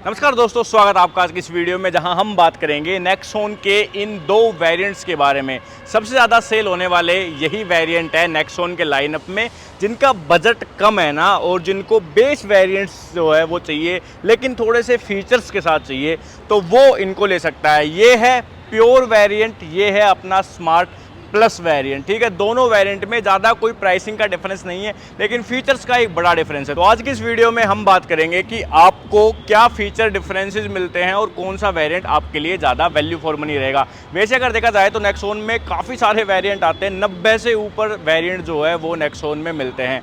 नमस्कार दोस्तों, स्वागत है आपका आज की इस वीडियो में जहां हम बात करेंगे नेक्सॉन के इन दो वेरिएंट्स के बारे में। सबसे ज़्यादा सेल होने वाले यही वेरिएंट है नेक्सॉन के लाइनअप में, जिनका बजट कम है ना और जिनको बेस वेरिएंट्स जो है वो चाहिए लेकिन थोड़े से फीचर्स के साथ चाहिए तो वो इनको ले सकता है। ये है प्योर वेरिएंट, ये है अपना स्मार्ट प्लस वेरिएंट। ठीक है, दोनों वेरिएंट में ज़्यादा कोई प्राइसिंग का डिफरेंस नहीं है लेकिन फीचर्स का एक बड़ा डिफरेंस है। तो आज की इस वीडियो में हम बात करेंगे कि आपको क्या फीचर डिफरेंसेस मिलते हैं और कौन सा वेरिएंट आपके लिए ज़्यादा वैल्यू फॉर मनी रहेगा। वैसे अगर देखा जाए तो नेक्सॉन में काफ़ी सारे वेरिएंट आते हैं, 90 से ऊपर वेरिएंट जो है वो नेक्सॉन में मिलते हैं।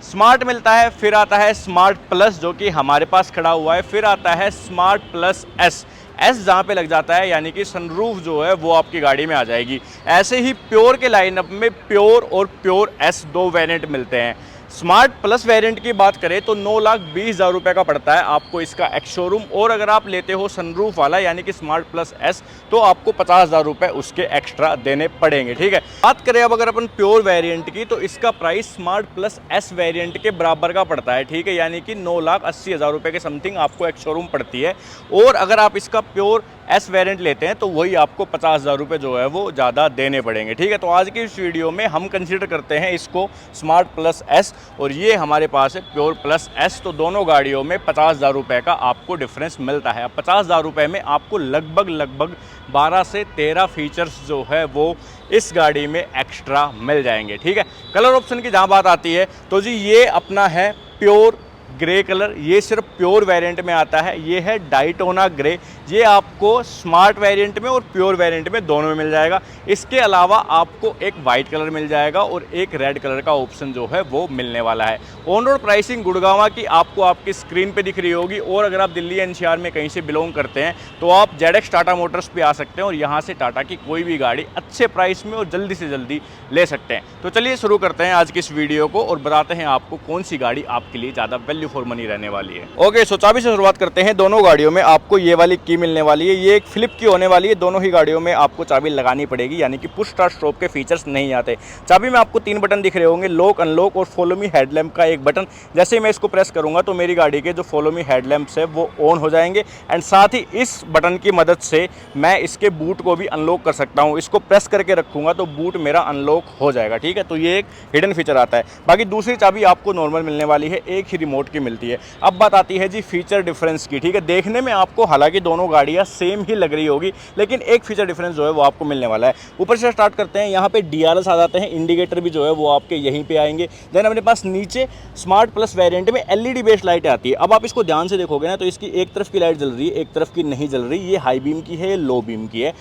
स्मार्ट मिलता है, फिर आता है स्मार्ट प्लस जो कि हमारे पास खड़ा हुआ है, फिर आता है स्मार्ट प्लस एस। एस जहाँ पे लग जाता है यानी कि सनरूफ जो है वो आपकी गाड़ी में आ जाएगी। ऐसे ही प्योर के लाइनअप में प्योर और प्योर एस दो वेरिएंट मिलते हैं। स्मार्ट प्लस वेरिएंट की बात करें तो 9,20,000 रुपये का पड़ता है आपको इसका एक्स शोरूम, और अगर आप लेते हो सनरूफ वाला यानी कि स्मार्ट प्लस एस तो आपको 50,000 रुपये उसके एक्स्ट्रा देने पड़ेंगे। ठीक है, बात करें अब अगर अपन प्योर वेरिएंट की तो इसका price smart plus S variant के बराबर का पड़ता है। ठीक है, यानी कि 9,80,000 रुपये के समथिंग आपको एक्स शोरूम पड़ती है, और अगर आप इसका प्योर एस वेरिएंट लेते हैं तो वही आपको 50,000 रुपये जो है वो ज़्यादा देने पड़ेंगे। ठीक है, तो आज की इस वीडियो में हम कंसिडर करते हैं इसको स्मार्ट प्लस एस और ये हमारे पास है प्योर प्लस एस। तो दोनों गाड़ियों में 50,000 रुपये का आपको डिफरेंस मिलता है। 50,000 रुपये में आपको लगभग 12 से 13 फीचर्स जो है वो इस गाड़ी में एक्स्ट्रा मिल जाएंगे। ठीक है, कलर ऑप्शन की जहाँ बात आती है तो जी ये अपना है प्योर ग्रे कलर, ये सिर्फ प्योर वेरिएंट में आता है। ये है डाइटोना ग्रे, ये आपको स्मार्ट वेरिएंट में और प्योर वेरिएंट में दोनों में मिल जाएगा। इसके अलावा आपको एक वाइट कलर मिल जाएगा और एक रेड कलर का ऑप्शन जो है वो मिलने वाला है। ऑन रोड प्राइसिंग गुड़गांव की आपको आपकी स्क्रीन पे दिख रही होगी, और अगर आप दिल्ली एनसीआर में कहीं से बिलोंग करते हैं तो आप जेडएक्स टाटा मोटर्स पे आ सकते हैं और यहाँ से टाटा की कोई भी गाड़ी अच्छे प्राइस में और जल्दी से जल्दी ले सकते हैं। तो चलिए शुरू करते हैं आज की इस वीडियो को और बताते हैं आपको कौन सी गाड़ी आपके लिए ज़्यादा वैल्यू फॉर मनी रहने वाली है। ओके, सो चाबी से शुरुआत करते हैं। दोनों गाड़ियों में आपको ये वाली की मिलने वाली है, ये एक फ्लिप की होने वाली है। दोनों ही गाड़ियों में आपको चाबी लगानी पड़ेगी, यानी कि पुश स्टार्ट स्टॉप के फीचर्स नहीं आते। चाबी में आपको 3 बटन दिख रहे होंगे, लॉक, अनलॉक और फॉलो मी हेडलैम्प का एक बटन। जैसे मैं इसको प्रेस करूंगा तो मेरी गाड़ी के जो फॉलो मी हेडलैम्प्स है वो ऑन हो जाएंगे, एंड साथ ही इस बटन की मदद से मैं इसके बूट को भी अनलॉक कर सकता हूँ। इसको प्रेस करके रखूंगा तो बूट मेरा अनलॉक हो जाएगा। ठीक है, तो ये एक हिडन फीचर आता है। बाकी दूसरी चाबी आपको नॉर्मल मिलने वाली है, एक ही रिमोट की मिलती है। अब बात आती है जी फीचर डिफरेंस की। ठीक है, देखने में आपको हालांकि दोनों गाड़ियां सेम ही लग रही होगी लेकिन एक फीचर डिफरेंस जो है वो आपको मिलने वाला है। ऊपर से स्टार्ट करते हैं, यहाँ पे डीआरएस आ जाते हैं, इंडिकेटर भी जो है वो आपके यहीं पे आएंगे। देन अपने पास नीचे स्मार्ट प्लस वेरिएंट में एलईडी बेस्ड लाइटें आती है। अब आप इसको ध्यान से देखोगे ना तो इसकी एक तरफ की लाइट जल रही है, एक तरफ की नहीं जल रही। ये हाई बीम की है, ये लो बीम की है।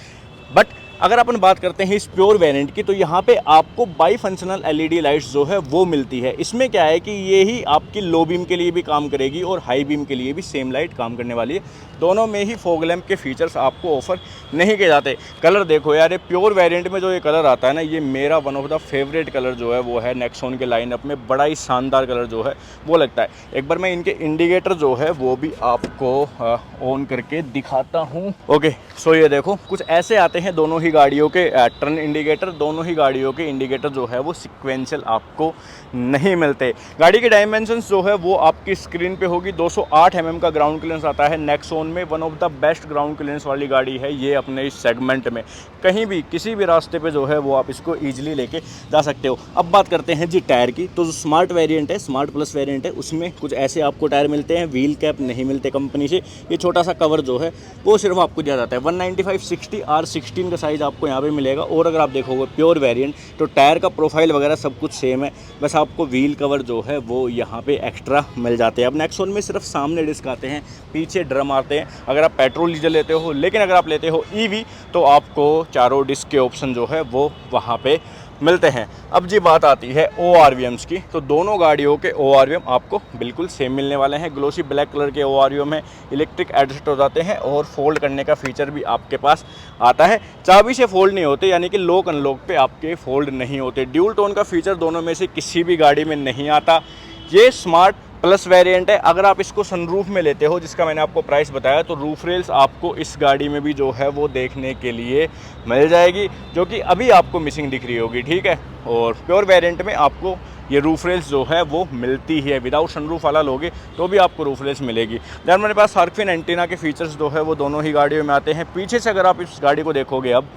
बट अगर अपन बात करते हैं इस प्योर वेरिएंट की तो यहाँ पे आपको बाई फंक्शनल एलईडी लाइट्स जो है वो मिलती है। इसमें क्या है कि ये ही आपकी लो बीम के लिए भी काम करेगी और हाई बीम के लिए भी सेम लाइट काम करने वाली है। दोनों में ही फॉग लैम्प के फीचर्स आपको ऑफर नहीं किए जाते। कलर देखो यार, ये प्योर वेरिएंट में जो ये कलर आता है ना, ये मेरा one of the favourite colour जो है वो है नेक्सॉन के लाइनअप में। बड़ा ही शानदार कलर जो है वो लगता है। एक बार मैं इनके इंडिकेटर जो है वो भी आपको ऑन करके दिखाता हूँ। ओके, सो ये देखो कुछ ऐसे आते हैं दोनों ही गाड़ियों के टर्न इंडिकेटर। दोनों ही गाड़ियों के इंडिकेटर जो है वो सिक्वेंशियल आपको नहीं मिलते। गाड़ी के डायमेंशंस जो है वो आपकी स्क्रीन पे होगी। 208 mm का ग्राउंड क्लियरेंस आता है नेक्सॉन में। One of the best ground clearance वाली गाड़ी है ये अपने इस सेगमेंट में। कहीं भी किसी भी रास्ते पे जो है वो आप इसको ईजिली लेके जा सकते हो। अब बात करते हैं जी टायर की। तो जो स्मार्ट वेरिएंट है, स्मार्ट प्लस वेरिएंट है, उसमें कुछ ऐसे आपको टायर मिलते हैं। व्हील कैप नहीं मिलते कंपनी से। ये छोटा सा कवर जो है वो सिर्फ आपको दिया जाता है। 195/60 R16 का साइज़ आपको यहाँ पे मिलेगा। और अगर आप देखोगे प्योर वेरिएंट तो टायर का प्रोफाइल वगैरह सब कुछ सेम है, बस आपको व्हील कवर जो है वो यहाँ पे एक्स्ट्रा मिल जाते हैं। अब नेक्सॉन में सिर्फ सामने डिस्क आते हैं, पीछे ड्रम आते हैं अगर आप पेट्रोल डीजल लेते हो। लेकिन अगर आप लेते हो ईवी तो आपको चारों डिस्क के ऑप्शन जो है वो वहाँ पे मिलते हैं। अब जी बात आती है ORVMs की। तो दोनों गाड़ियों के ORVM आपको बिल्कुल सेम मिलने वाले हैं। ग्लोसी ब्लैक कलर के ORVM है, इलेक्ट्रिक एडजस्ट हो जाते हैं और फोल्ड करने का फीचर भी आपके पास आता है। चाबी से फोल्ड नहीं होते, यानी कि लॉक अनलॉक पे आपके फोल्ड नहीं होते। ड्यूल टोन का फीचर दोनों में से किसी भी गाड़ी में नहीं आता। ये स्मार्ट प्लस वेरिएंट है। अगर आप इसको सनरूफ में लेते हो, जिसका मैंने आपको प्राइस बताया, तो रूफ रेल्स आपको इस गाड़ी में भी जो है वो देखने के लिए मिल जाएगी, जो कि अभी आपको मिसिंग दिख रही होगी। ठीक है, और प्योर वेरिएंट में आपको ये रूफ रेल्स जो है वो मिलती ही है। विदाउट सनरूफ वाला लोगे तो भी आपको रूफ रेल्स मिलेगी। दैन मेरे पास शार्क फिन एंटीना के फीचर्स जो है वो दोनों ही गाड़ियों में आते हैं। पीछे से अगर आप इस गाड़ी को देखोगे अब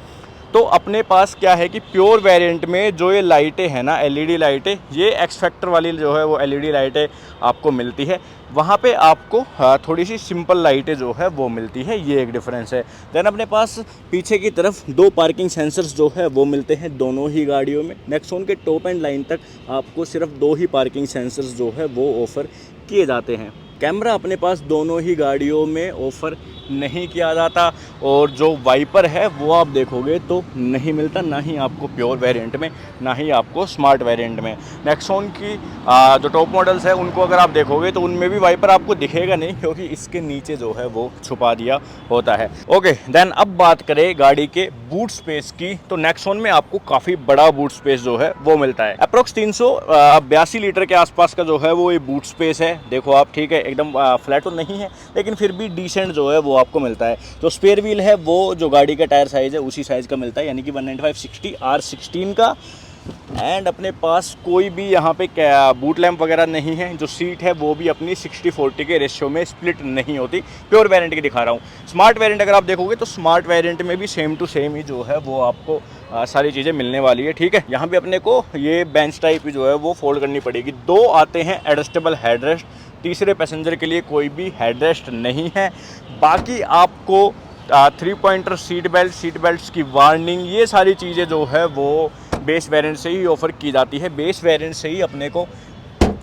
तो अपने पास क्या है कि प्योर वेरिएंट में जो ये लाइटें हैं ना, एलईडी लाइटें, ये एक्स फैक्टर वाली जो है वो एलईडी लाइटें आपको मिलती है। वहाँ पे आपको थोड़ी सी सिंपल लाइटें जो है वो मिलती है, ये एक डिफरेंस है। देन अपने पास पीछे की तरफ 2 पार्किंग सेंसर्स जो है वो मिलते हैं दोनों ही गाड़ियों में। नेक्सॉन के टॉप एंड लाइन तक आपको सिर्फ 2 ही पार्किंग सेंसर्स जो है वो ऑफ़र किए जाते हैं। कैमरा अपने पास दोनों ही गाड़ियों में ऑफ़र नहीं किया जाता, और जो वाइपर है वो आप देखोगे तो नहीं मिलता, ना ही आपको प्योर वेरिएंट में, ना ही आपको स्मार्ट वेरिएंट में। नेक्सॉन की जो टॉप मॉडल्स है उनको अगर आप देखोगे तो उनमें भी वाइपर आपको दिखेगा नहीं, क्योंकि इसके नीचे जो है वो छुपा दिया होता है। ओके, देन अब बात करें गाड़ी के बूट स्पेस की, तो नेक्सॉन में आपको काफ़ी बड़ा बूट स्पेस जो है वो मिलता है। अप्रोक्स 382 लीटर के आसपास का जो है वो ये बूट स्पेस है। देखो आप, ठीक है, एकदम फ्लैट तो नहीं है लेकिन फिर भी डिसेंट जो है वो आपको मिलता है। जो स्पेयर व्हील है वो जो गाड़ी का टायर साइज़ है उसी साइज़ का मिलता है, यानी कि 195/60 R16 का। एंड अपने पास कोई भी यहाँ पे बूट लैंप वगैरह नहीं है। जो सीट है वो भी अपनी 60-40 के रेशियो में स्प्लिट नहीं होती। प्योर वेरिएंट की दिखा रहा हूँ। स्मार्ट वेरिएंट अगर आप देखोगे तो स्मार्ट वेरिएंट में भी सेम टू सेम ही जो है वो आपको सारी चीज़ें मिलने वाली है। ठीक है, यहाँ पे अपने को ये बेंच टाइप जो है वो फोल्ड करनी पड़ेगी। 2 आते हैं एडजस्टेबल हेडरेस्ट, तीसरे पैसेंजर के लिए कोई भी हेडरेस्ट नहीं है। बाकी आपको 3 पॉइंटर सीट बेल्ट्स की वार्निंग, ये सारी चीज़ें जो है वो बेस वेरिएंट से ही ऑफ़र की जाती है। बेस वेरिएंट से ही अपने को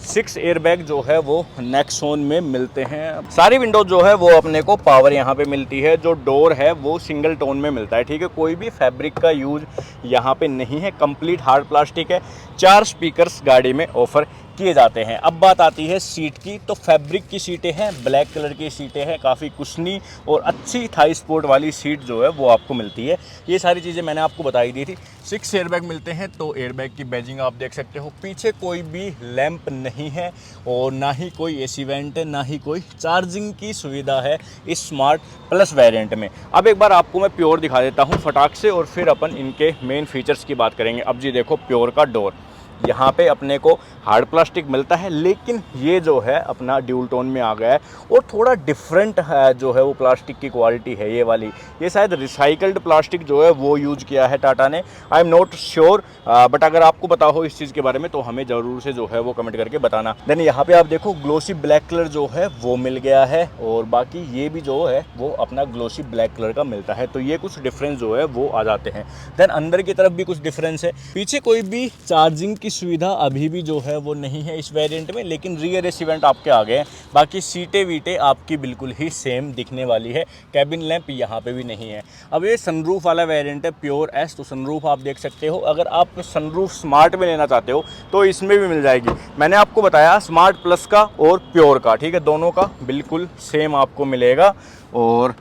6 एयरबैग जो है वो नेक्सॉन में मिलते हैं। सारी विंडोज जो है वो अपने को पावर यहाँ पे मिलती है। जो डोर है वो सिंगल टोन में मिलता है। ठीक है, कोई भी फैब्रिक का यूज यहाँ पे नहीं है, कंप्लीट हार्ड प्लास्टिक है। 4 स्पीकर्स गाड़ी में ऑफ़र किए जाते हैं। अब बात आती है सीट की, तो फैब्रिक की सीटें हैं, ब्लैक कलर की सीटें हैं, काफ़ी कुशनी और अच्छी थाई स्पोर्ट वाली सीट जो है वो आपको मिलती है। ये सारी चीज़ें मैंने आपको बताई दी थी। 6 एयरबैग मिलते हैं, तो एयरबैग की बैजिंग आप देख सकते हो। पीछे कोई भी लैंप नहीं है और ना ही कोई एसी वेंट है, ना ही कोई चार्जिंग की सुविधा है इस स्मार्ट प्लस वेरिएंट में। अब एक बार आपको मैं प्योर दिखा देता हूँ फटाक से, और फिर अपन इनके मेन फीचर्स की बात करेंगे। अब जी देखो, प्योर का डोर यहाँ पे अपने को हार्ड प्लास्टिक मिलता है, लेकिन ये जो है अपना ड्यूल टोन में आ गया है और थोड़ा डिफरेंट है जो है वो प्लास्टिक की क्वालिटी है ये वाली। ये शायद रिसाइकल्ड प्लास्टिक जो है वो यूज किया है टाटा ने, I am not sure, but अगर आपको पता हो इस चीज़ के बारे में तो हमें ज़रूर से जो है वो कमेंट करके बताना। देन यहाँ पे आप देखो ग्लोसी ब्लैक कलर जो है वो मिल गया है, और बाकी ये भी जो है वो अपना ग्लोसी ब्लैक कलर का मिलता है। तो ये कुछ डिफरेंस जो है वो आ जाते हैं। देन अंदर की तरफ भी कुछ डिफरेंस है। पीछे कोई भी चार्जिंग की सुविधा अभी भी जो है वो नहीं है इस वेरिएंट में, लेकिन रियर एसी वेंट आपके आ गए हैं। बाकी सीटें वीटें आपकी बिल्कुल ही सेम दिखने वाली है। कैबिन लैंप यहाँ पे भी नहीं है। अब ये सनरूफ वाला वेरिएंट है प्योर एस, तो सनरूफ आप देख सकते हो। अगर आप सनरूफ स्मार्ट में लेना चाहते हो तो इसमें भी मिल जाएगी। मैंने आपको बताया स्मार्ट प्लस का और प्योर का, ठीक है, दोनों का बिल्कुल सेम आपको मिलेगा। और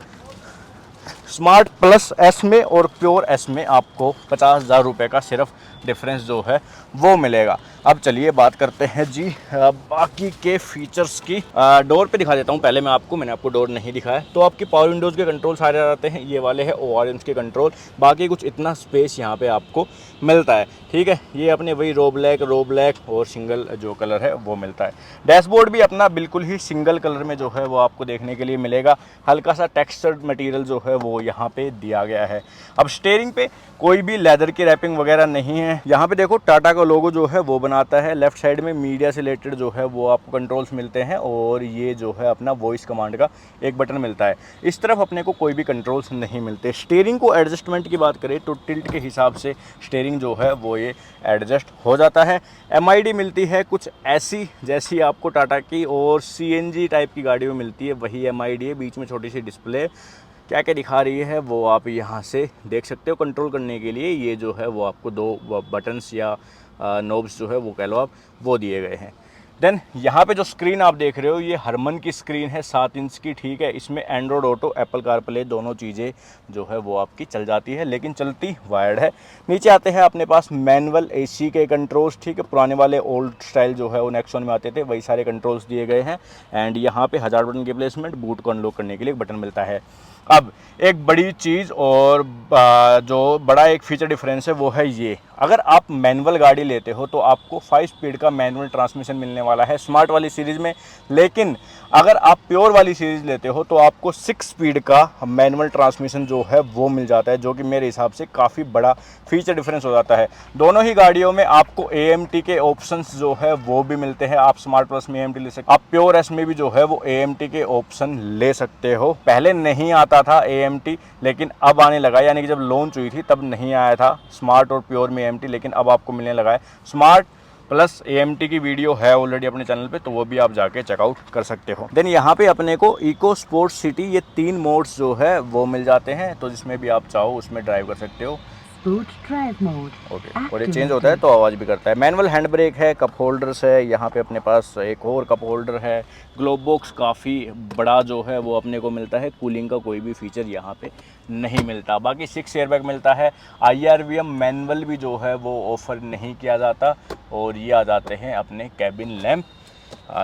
स्मार्ट प्लस एस में और प्योर एस में आपको 50,000 रुपये का सिर्फ डिफरेंस जो है वो मिलेगा। अब चलिए बात करते हैं जी बाकी के फीचर्स की। डोर पे दिखा देता हूँ पहले मैं आपको, मैंने आपको डोर नहीं दिखाया। तो आपकी पावर विंडोज़ के कंट्रोल सारे आते हैं, ये वाले हैं ओआरएम्स के कंट्रोल। बाकी कुछ इतना स्पेस यहाँ पे आपको मिलता है। ठीक है, ये अपने वही रो ब्लैक और सिंगल जो कलर है वो मिलता है। डैशबोर्ड भी अपना बिल्कुल ही सिंगल कलर में जो है वो आपको देखने के लिए मिलेगा। हल्का सा टेक्सचर्ड मटेरियल जो है वो यहाँ पे दिया गया है। अब स्टीयरिंग पे कोई भी लेदर की रैपिंग वगैरह नहीं है। यहाँ पे देखो टाटा का लोगो जो है वो बनाता है। लेफ्ट साइड में मीडिया से रिलेटेड जो है वो आपको कंट्रोल्स मिलते हैं, और ये जो है अपना वॉइस कमांड का एक बटन मिलता है। इस तरफ अपने को कोई भी कंट्रोल्स नहीं मिलते। स्टीयरिंग को एडजस्टमेंट की बात करें तो टिल्ट के हिसाब से स्टीयरिंग जो है वो ये एडजस्ट हो जाता है। MID मिलती है कुछ ऐसी जैसी आपको टाटा की और CNG टाइप की गाड़ियों में मिलती है, वही MID है। बीच में छोटी सी डिस्प्ले क्या क्या दिखा रही है वो आप यहाँ से देख सकते हो। कंट्रोल करने के लिए ये जो है वो आपको 2 बटन्स या नोब्स जो है वो कह लो आप, वो दिए गए हैं। देन यहाँ पे जो स्क्रीन आप देख रहे हो ये हरमन की स्क्रीन है 7 इंच की। ठीक है, इसमें एंड्रॉयड ऑटो, एप्पल कारप्ले दोनों चीज़ें जो है वो आपकी चल जाती है, लेकिन चलती वायर्ड है। नीचे आते हैं अपने पास मैनुअल AC के कंट्रोल्स। ठीक है, पुराने वाले ओल्ड स्टाइल जो है वो नेक्सॉन में आते थे वही सारे कंट्रोल्स दिए गए हैं। एंड यहाँ पे 1000 बटन की प्लेसमेंट, बूट को अनलॉक करने के लिए एक बटन मिलता है। अब एक बड़ी चीज़ और जो बड़ा एक फीचर डिफरेंस है वो है ये अगर आप मैनुअल गाड़ी लेते हो तो आपको 5 स्पीड का मैनुअल ट्रांसमिशन मिलने वाला है स्मार्ट वाली सीरीज़ में, लेकिन अगर आप प्योर वाली सीरीज़ लेते हो तो आपको 6 स्पीड का मैनुअल ट्रांसमिशन जो है वो मिल जाता है, जो कि मेरे हिसाब से काफ़ी बड़ा फीचर डिफरेंस हो जाता है। दोनों ही गाड़ियों में आपको AMT के ऑप्शंस जो है वो भी मिलते हैं। आप स्मार्ट प्लस में AMT ले सकते, आप प्योर एस में भी जो है वो AMT के ऑप्शन ले सकते हो। पहले नहीं आता था AMT, लेकिन अब आने लगा, यानी कि जब लॉन्च हुई थी तब नहीं आया था स्मार्ट और प्योर में AMT, लेकिन अब आपको मिलने लगा है। स्मार्ट प्लस AMT की वीडियो है ऑलरेडी अपने चैनल पे, तो वो भी आप जाके चेकआउट कर सकते हो। देन यहाँ पे अपने को इको स्पोर्ट्स सिटी, ये 3 मोड्स जो है वो मिल जाते हैं, तो जिसमें भी आप चाहो उसमें ड्राइव कर सकते हो। ओके, और ये चेंज होता है तो आवाज़ भी करता है। मैनुअल हैंड ब्रेक है, कप होल्डर्स है, यहाँ पे अपने पास एक और कप होल्डर है। ग्लोब बॉक्स काफ़ी बड़ा जो है वो अपने को मिलता है। कूलिंग का कोई भी फीचर यहाँ पे नहीं मिलता। बाकी 6 एयरबैग मिलता है। IRVM मैनुअल भी जो है वो ऑफ़र नहीं किया जाता। और ये आ जाते हैं अपने कैबिन लैंप,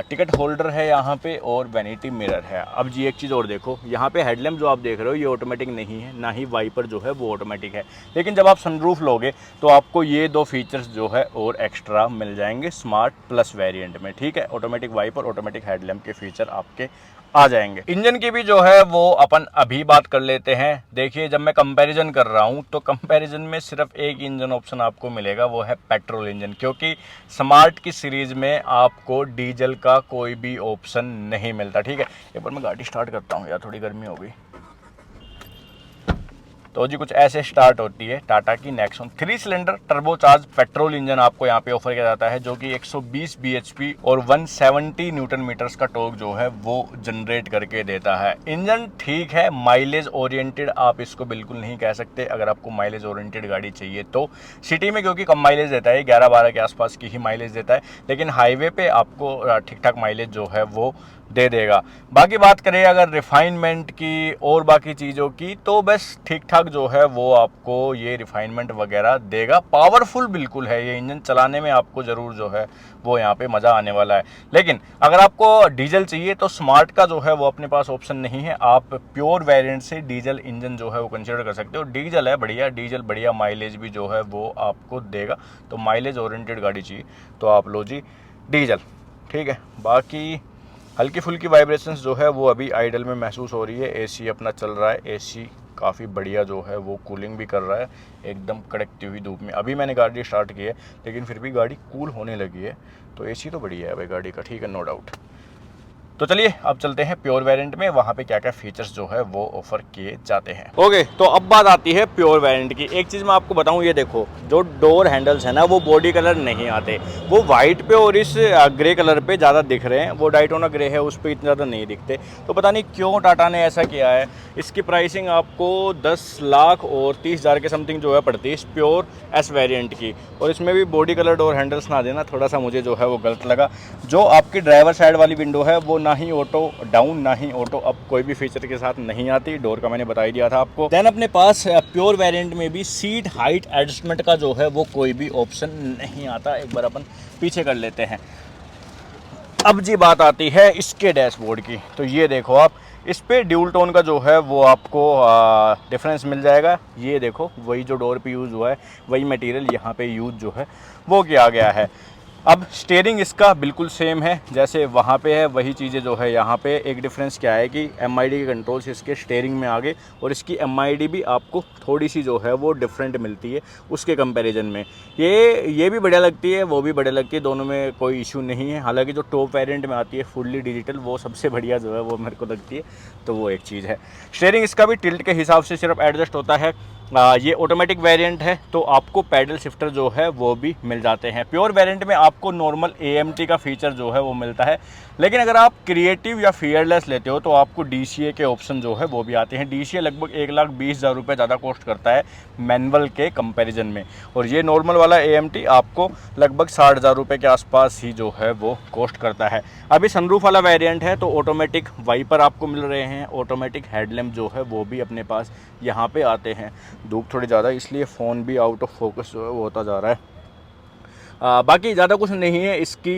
टिकट होल्डर है यहाँ पे, और वैनिटी मिरर है। अब जी एक चीज़ और देखो, यहाँ पे हेडलैम्प जो आप देख रहे हो ये ऑटोमेटिक नहीं है, ना ही वाइपर जो है वो ऑटोमेटिक है। लेकिन जब आप सनरूफ लोगे तो आपको ये 2 फीचर्स जो है और एक्स्ट्रा मिल जाएंगे स्मार्ट प्लस वेरिएंट में, ठीक है। ऑटोमेटिक वाइपर, ऑटोमेटिक हेडलैम्प के फीचर आपके आ जाएंगे। इंजन की भी जो है वो अपन अभी बात कर लेते हैं। देखिए, जब मैं कंपैरिजन कर रहा हूँ तो कंपैरिजन में सिर्फ एक इंजन ऑप्शन आपको मिलेगा, वो है पेट्रोल इंजन, क्योंकि स्मार्ट की सीरीज़ में आपको डीजल का कोई भी ऑप्शन नहीं मिलता, ठीक है। एक बार मैं गाड़ी स्टार्ट करता हूँ यार, थोड़ी गर्मी हो गई। तो जी कुछ ऐसे स्टार्ट होती है टाटा की Nexon 3 cylinder turbocharge petrol engine आपको यहाँ पे ऑफर किया जाता है, जो कि 120 bhp और 170 न्यूटन मीटर्स का टॉर्क जो है वो जनरेट करके देता है। इंजन ठीक है, माइलेज ओरिएंटेड आप इसको बिल्कुल नहीं कह सकते। अगर आपको माइलेज ओरिएंटेड गाड़ी चाहिए तो सिटी में, क्योंकि कम माइलेज देता है, 11-12 के आसपास की ही माइलेज देता है, लेकिन हाईवे पे आपको ठीक ठाक माइलेज जो है वो दे देगा। बाकी बात करें अगर रिफाइनमेंट की और बाकी चीज़ों की, तो बस ठीक ठाक जो है वो आपको ये रिफाइनमेंट वगैरह देगा। पावरफुल बिल्कुल है ये इंजन, चलाने में आपको ज़रूर जो है वो यहाँ पे मज़ा आने वाला है। लेकिन अगर आपको डीजल चाहिए तो स्मार्ट का जो है वो अपने पास ऑप्शन नहीं है। आप प्योर वेरिएंट से डीजल इंजन जो है वो कंसिडर कर सकते हो। डीजल है बढ़िया, डीजल बढ़िया, माइलेज भी जो है वो आपको देगा। तो माइलेज ओरिएंटेड गाड़ी चाहिए तो आप लो जी डीजल, ठीक है। बाकी हल्की फुल्की वाइब्रेशंस जो है वो अभी आइडल में महसूस हो रही है। एसी अपना चल रहा है, एसी काफ़ी बढ़िया जो है वो कूलिंग भी कर रहा है एकदम कड़कती हुई धूप में। अभी मैंने गाड़ी स्टार्ट की है लेकिन फिर भी गाड़ी कूल होने लगी है, तो एसी तो बढ़िया है भाई गाड़ी का, ठीक है, नो डाउट। तो चलिए अब चलते हैं प्योर वेरिएंट में, वहाँ पे क्या क्या फीचर्स जो है वो ऑफर किए जाते हैं। ओके, तो अब बात आती है प्योर वेरिएंट की। एक चीज़ मैं आपको बताऊँ, ये देखो जो डोर हैंडल्स है ना वो बॉडी कलर नहीं आते, वो वाइट पे और इस ग्रे कलर पे ज़्यादा दिख रहे हैं। वो डायटोना ग्रे है उस पर इतना ज़्यादा नहीं दिखते, तो पता नहीं क्यों टाटा ने ऐसा किया है। इसकी प्राइसिंग आपको 10,30,000 के समथिंग जो है पड़ती है इस प्योर एस वेरिएंट की, और इसमें भी बॉडी कलर डोर हैंडल्स ना देना थोड़ा सा मुझे जो है वो गलत लगा। जो आपकी ड्राइवर साइड वाली विंडो है वो ना ही ऑटो डाउन ना ही ऑटो अप कोई भी फीचर के साथ नहीं आती, डोर का मैंने बता ही दिया था आपको। देन अपने पास प्योर वेरिएंट में भी सीट हाइट एडजस्टमेंट का जो है वो कोई भी ऑप्शन नहीं आता। एक बार अपन पीछे कर लेते हैं। अब जी बात आती है इसके डैशबोर्ड की, तो ये देखो आप, इस पे ड्यूल टोन का जो है वो आपको डिफरेंस मिल जाएगा। ये देखो वही जो डोर पे यूज़ हुआ है वही मटेरियल यहाँ पे यूज़ जो है वो किया गया है। अब स्टीयरिंग इसका बिल्कुल सेम है जैसे वहाँ पे है, वही चीज़ें जो है यहाँ पे। एक डिफरेंस क्या है कि MID के कंट्रोल्स इसके स्टीयरिंग में आ गए, और इसकी MID भी आपको थोड़ी सी जो है वो डिफरेंट मिलती है उसके कंपैरिजन में। ये भी बढ़िया लगती है, वो भी बढ़िया लगती है, दोनों में कोई इशू नहीं है। हालांकि जो टॉप वेरिएंट में आती है फुल्ली डिजिटल वो सबसे बढ़िया जो है वो मेरे को लगती है, तो वो एक चीज़ है। स्टीयरिंग इसका भी टिल्ट के हिसाब से सिर्फ एडजस्ट होता है। ये ऑटोमेटिक वेरिएंट है तो आपको पैडल शिफ्टर जो है वो भी मिल जाते हैं। प्योर वेरिएंट में आपको नॉर्मल AMT का फीचर जो है वो मिलता है, लेकिन अगर आप क्रिएटिव या फियरलेस लेते हो तो आपको DCA के ऑप्शन जो है वो भी आते हैं। DCA लगभग 1,20,000 रुपये ज़्यादा कॉस्ट करता है मैनुअल के कंपैरिजन में, और ये नॉर्मल वाला AMT आपको लगभग 60,000 रुपये के आसपास ही जो है वो कॉस्ट करता है। अभी सनरूफ वाला वेरिएंट है तो ऑटोमेटिक वाइपर आपको मिल रहे हैं, ऑटोमेटिक हेडलैम्प जो है वो भी अपने पास यहाँ पे आते हैं। धूप थोड़ी ज़्यादा इसलिए फ़ोन भी आउट ऑफ फोकस जो है वो होता जा रहा है। बाकी ज़्यादा कुछ नहीं है इसकी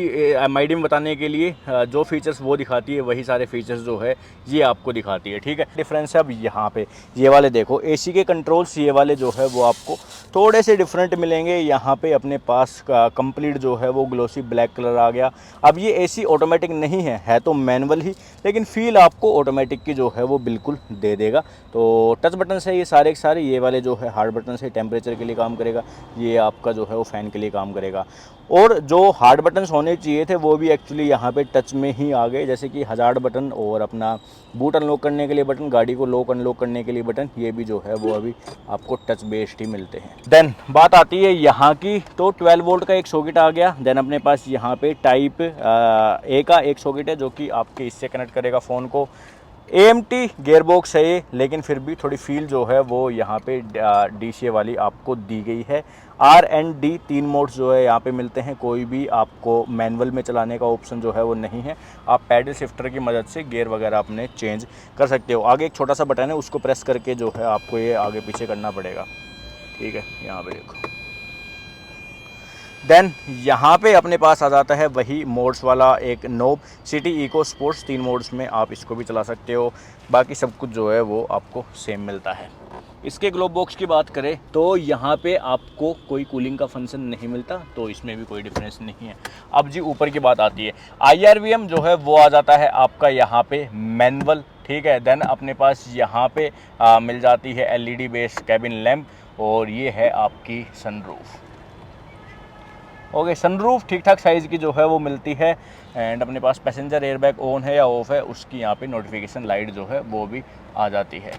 MID में बताने के लिए। जो फीचर्स वो दिखाती है वही सारे फीचर्स जो है ये आपको दिखाती है, ठीक है। डिफरेंस है अब यहाँ पे ये वाले देखो, AC के कंट्रोल्स ये वाले जो है वो आपको थोड़े से डिफरेंट मिलेंगे। यहाँ पे अपने पास कंप्लीट जो है वो ग्लोसी ब्लैक कलर आ गया। अब ये AC ऑटोमेटिक नहीं है तो मैनुअल ही, लेकिन फील आपको ऑटोमेटिक की जो है वो बिल्कुल दे देगा। तो टच बटन से ये सारे के सारे, ये वाले जो है हार्ड बटन से टेम्परेचर के लिए काम करेगा, ये आपका जो है वो फ़ैन के लिए काम करेगा। और जो हार्ड बटन्स होने चाहिए थे वो भी एक्चुअली यहाँ पे टच में ही आ गए, जैसे कि हज़ार्ड बटन और अपना बूट अनलॉक करने के लिए बटन, गाड़ी को लॉक अनलॉक करने के लिए बटन, ये भी जो है वो अभी आपको टच बेस्ड ही मिलते हैं। देन बात आती है यहाँ की, तो 12 वोल्ट का एक सॉकेट आ गया। देन अपने पास यहाँ पे टाइप A का एक सॉकेट है जो कि आपके इससे कनेक्ट करेगा फ़ोन को। AMT गेयरबॉक्स है ये, लेकिन फिर भी थोड़ी फील जो है वो यहाँ पे DCA वाली आपको दी गई है। R and D 3 मोड्स जो है यहाँ पे मिलते हैं। कोई भी आपको मैनुअल में चलाने का ऑप्शन जो है वो नहीं है। आप पैडल शिफ्टर की मदद से गियर वगैरह अपने चेंज कर सकते हो। आगे एक छोटा सा बटन है, उसको प्रेस करके जो है आपको ये आगे पीछे करना पड़ेगा, ठीक है। यहाँ पे देखो, देन यहाँ पे अपने पास आ जाता है वही मोड्स वाला एक knob, city, eco, sports, 3 modes में आप इसको भी चला सकते हो। बाकी सब कुछ जो है वो आपको सेम मिलता है। इसके ग्लोब बॉक्स की बात करें तो यहाँ पे आपको कोई कूलिंग का फंक्शन नहीं मिलता, तो इसमें भी कोई डिफरेंस नहीं है। अब जी ऊपर की बात आती है, IRVM जो है वो आ जाता है आपका यहाँ पे मैनुअल, ठीक है। देन अपने पास यहाँ पे मिल जाती है LED बेस्ड कैबिन लैम्प, और ये है आपकी सनरूफ। ओके, सनरूफ ठीक ठाक साइज़ की जो है वो मिलती है। एंड अपने पास पैसेंजर एयरबैग ऑन है या ऑफ है उसकी यहाँ पे नोटिफिकेशन लाइट जो है वो भी आ जाती है।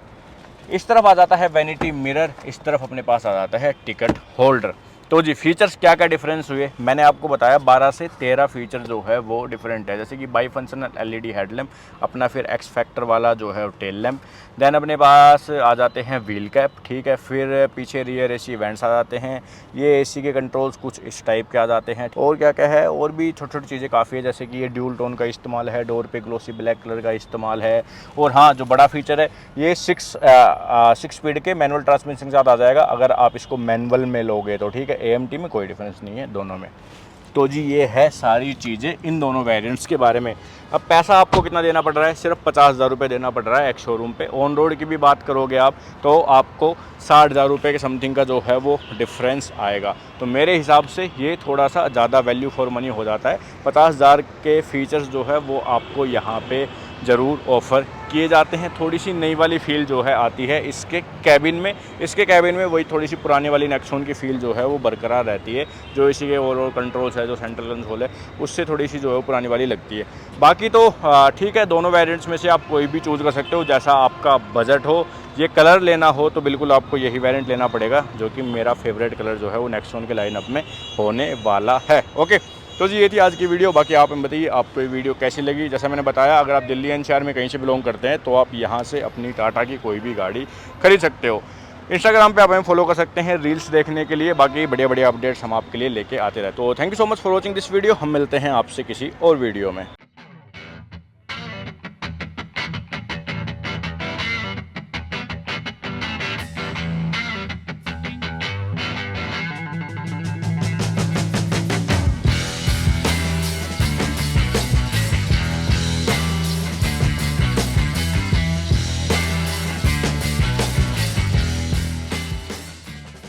इस तरफ आ जाता है वैनिटी मिरर, इस तरफ अपने पास आ जाता है टिकट होल्डर। तो जी फीचर्स क्या क्या डिफरेंस हुए, मैंने आपको बताया 12 से 13 फीचर जो है वो डिफरेंट है। जैसे कि बाई फंक्शनल LED हेडलैम्प, अपना फिर एक्स फैक्टर वाला जो है टेल लैम्प। देन अपने पास आ जाते हैं व्हील कैप, ठीक है। फिर पीछे रियर AC वेंट्स आ जाते हैं। ये AC के कंट्रोल्स कुछ इस टाइप के आ जाते हैं। और क्या क्या है, और भी छोटी छोटी चीज़ें काफ़ी है, जैसे कि ये ड्यूल टोन का इस्तेमाल है, डोर पे ग्लोसी ब्लैक कलर का इस्तेमाल है। और हाँ, जो बड़ा फीचर है ये 6 स्पीड के मैनुअल ट्रांसमिशन के साथ आ जाएगा अगर आप इसको मैनुअल में लोगे तो, ठीक है। AMT में कोई डिफरेंस नहीं है दोनों में। तो जी ये है सारी चीज़ें इन दोनों वेरिएंट्स के बारे में। अब पैसा आपको कितना देना पड़ रहा है, सिर्फ 50,000 रुपये देना पड़ रहा है एक्स शोरूम पे। ऑन रोड की भी बात करोगे आप तो आपको 60,000 रुपये के समथिंग का जो है वो डिफरेंस आएगा। तो मेरे हिसाब से ये थोड़ा सा ज़्यादा वैल्यू फॉर मनी हो जाता है। 50,000 के फीचर्स जो है वो आपको यहाँ पे ज़रूर ऑफ़र किए जाते हैं। थोड़ी सी नई वाली फील जो है आती है इसके कैबिन में वही थोड़ी सी पुरानी वाली नेक्सॉन की फील जो है वो बरकरार रहती है। जो इसी के ओवरऑल कंट्रोल्स है, जो सेंट्रल कंसोल है, उससे थोड़ी सी जो है पुरानी वाली लगती है। बाकी तो ठीक है, दोनों वेरिएंट्स में से आप कोई भी चूज़ कर सकते हो जैसा आपका बजट हो। ये कलर लेना हो तो बिल्कुल आपको यही वेरिएंट लेना पड़ेगा, जो कि मेरा फेवरेट कलर जो है वो नेक्सॉन के लाइनअप में होने वाला है। ओके, तो जी ये थी आज की वीडियो। बाकी आप हमें बताइए आपको ये वीडियो कैसी लगी। जैसा मैंने बताया, अगर आप दिल्ली NCR में कहीं से बिलोंग करते हैं तो आप यहाँ से अपनी टाटा की कोई भी गाड़ी खरीद सकते हो। इंस्टाग्राम पे आप हमें फॉलो कर सकते हैं रील्स देखने के लिए। बाकी बढ़िया बढ़िया अपडेट्स हम आपके लिए लेके आते रहते। तो thank you so much for watching this video. हम मिलते हैं आपसे किसी और वीडियो में।